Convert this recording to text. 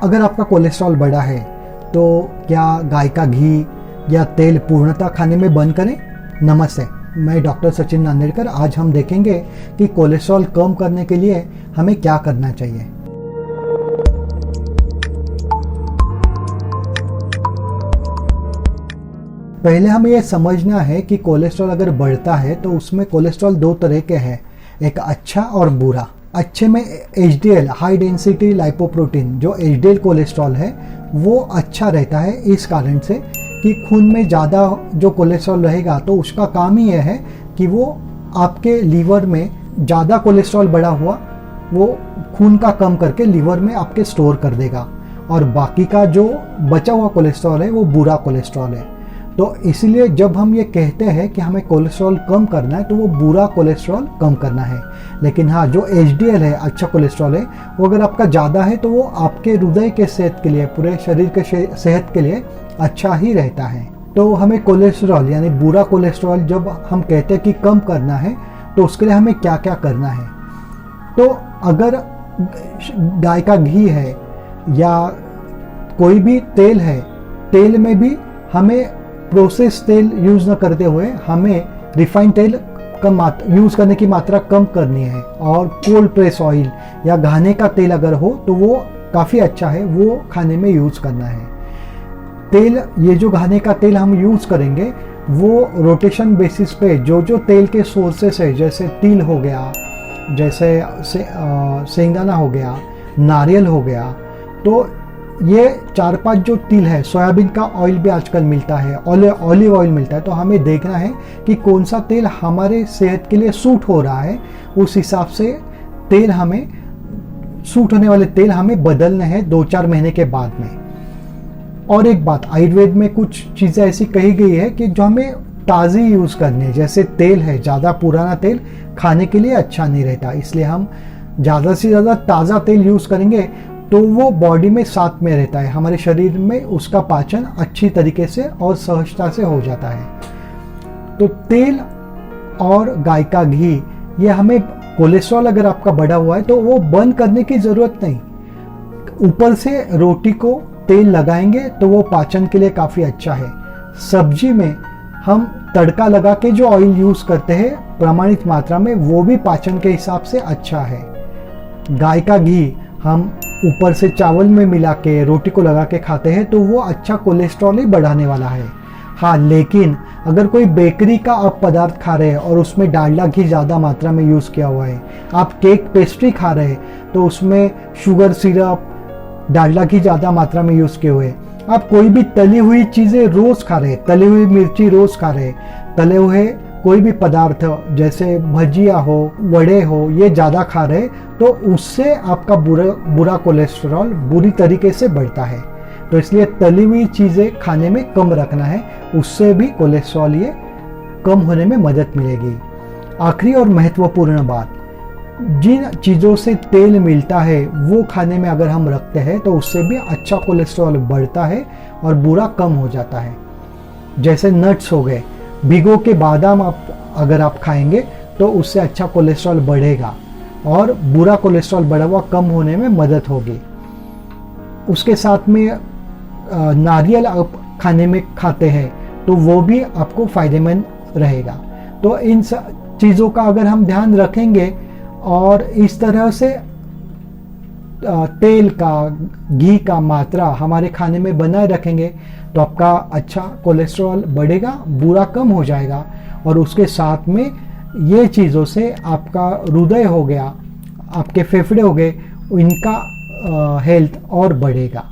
अगर आपका कोलेस्ट्रॉल बढ़ा है तो क्या गाय का घी या तेल पूर्णतः खाने में बंद करें? नमस्ते, मैं डॉक्टर सचिन नांदेड़कर। आज हम देखेंगे कि कोलेस्ट्रॉल कम करने के लिए हमें क्या करना चाहिए। पहले हमें यह समझना है कि कोलेस्ट्रॉल अगर बढ़ता है तो उसमें कोलेस्ट्रॉल दो तरह के हैं, एक अच्छा और बुरा। अच्छे में HDL हाई डेंसिटी लाइपोप्रोटीन, जो HDL कोलेस्ट्रॉल है वो अच्छा रहता है, इस कारण से कि खून में ज़्यादा जो कोलेस्ट्रॉल रहेगा तो उसका काम ही यह है कि वो आपके लीवर में ज़्यादा कोलेस्ट्रॉल बढ़ा हुआ वो खून का कम करके लीवर में आपके स्टोर कर देगा, और बाकी का जो बचा हुआ कोलेस्ट्रॉल है वो बुरा कोलेस्ट्रॉल है। तो इसलिए जब हम ये कहते हैं कि हमें कोलेस्ट्रॉल कम करना है तो वो बुरा कोलेस्ट्रॉल कम करना है। लेकिन हाँ, जो HDL है, अच्छा कोलेस्ट्रॉल है, वो अगर आपका ज़्यादा है तो वो आपके हृदय के सेहत के लिए, पूरे शरीर के सेहत के लिए अच्छा ही रहता है। तो हमें कोलेस्ट्रॉल यानी बुरा कोलेस्ट्रॉल जब हम कहते हैं कि कम करना है तो उसके लिए हमें क्या क्या करना है। तो अगर गाय का घी है या कोई भी तेल है, तेल में भी हमें प्रोसेस तेल यूज़ न करते हुए हमें रिफाइंड तेल कम यूज़ करने की मात्रा कम करनी है, और कोल्ड प्रेस ऑयल या घाने का तेल अगर हो तो वो काफ़ी अच्छा है, वो खाने में यूज़ करना है। तेल, ये जो घाने का तेल हम यूज़ करेंगे वो रोटेशन बेसिस पे जो तेल के सोर्सेस है, जैसे तिल हो गया, जैसे सेंगदाना हो गया, नारियल हो गया, तो ये 4-5 जो तिल है, सोयाबीन का ऑयल भी आजकल मिलता है, ऑलिव ऑयल मिलता है, तो हमें देखना है कि कौन सा तेल हमारे सेहत के लिए सूट हो रहा है। उस हिसाब से तेल हमें, सूट होने वाले तेल हमें बदलने हैं 2-4 महीने के बाद में। और एक बात, आयुर्वेद में कुछ चीज़ें ऐसी कही गई है कि जो हमें ताज़ी यूज़ करनी है। जैसे तेल है, ज़्यादा पुराना तेल खाने के लिए अच्छा नहीं रहता, इसलिए हम ज़्यादा से ज़्यादा ताज़ा तेल यूज़ करेंगे तो वो बॉडी में साथ में रहता है, हमारे शरीर में उसका पाचन अच्छी तरीके से और सहजता से हो जाता है। तो तेल और गाय का घी, ये हमें, कोलेस्ट्रॉल अगर आपका बढ़ा हुआ है तो वो बंद करने की ज़रूरत नहीं। ऊपर से रोटी को तेल लगाएंगे तो वो पाचन के लिए काफ़ी अच्छा है। सब्जी में हम तड़का लगा के जो ऑयल यूज़ करते हैं प्रमाणित मात्रा में, वो भी पाचन के हिसाब से अच्छा है। गाय का घी हम ऊपर से चावल में मिला के रोटी को लगा के खाते हैं तो वो अच्छा कोलेस्ट्रॉल ही बढ़ाने वाला है। हाँ, लेकिन अगर कोई बेकरी का आप पदार्थ खा रहे हैं और उसमें डालडा घी ज़्यादा मात्रा में यूज़ किया हुआ है, आप केक पेस्ट्री खा रहे हैं तो उसमें शुगर सिरप, डालडा घी ज़्यादा मात्रा में यूज़ किए हुए, आप कोई भी तली हुई चीज़ें रोज़ खा रहे हैं, तली हुई मिर्ची रोज़ खा रहे हैं, तले हुए कोई भी पदार्थ जैसे भजिया हो, वड़े हो, ये ज़्यादा खा रहे तो उससे आपका बुरा कोलेस्ट्रॉल बुरी तरीके से बढ़ता है। तो इसलिए तली हुई चीज़ें खाने में कम रखना है, उससे भी कोलेस्ट्रॉल ये कम होने में मदद मिलेगी। आखिरी और महत्वपूर्ण बात, जिन चीज़ों से तेल मिलता है वो खाने में अगर हम रखते हैं तो उससे भी अच्छा कोलेस्ट्रॉल बढ़ता है और बुरा कम हो जाता है। जैसे नट्स हो गए, भिगो के बादाम अगर आप खाएंगे तो उससे अच्छा कोलेस्ट्रॉल बढ़ेगा और बुरा कोलेस्ट्रॉल बढ़ा हुआ कम होने में मदद होगी। उसके साथ में नारियल आप खाने में खाते हैं तो वो भी आपको फ़ायदेमंद रहेगा। तो इन चीज़ों का अगर हम ध्यान रखेंगे और इस तरह से तेल का, घी का मात्रा हमारे खाने में बनाए रखेंगे तो आपका अच्छा कोलेस्ट्रॉल बढ़ेगा, बुरा कम हो जाएगा, और उसके साथ में ये चीज़ों से आपका हृदय हो गया, आपके फेफड़े हो गए, इनका हेल्थ और बढ़ेगा।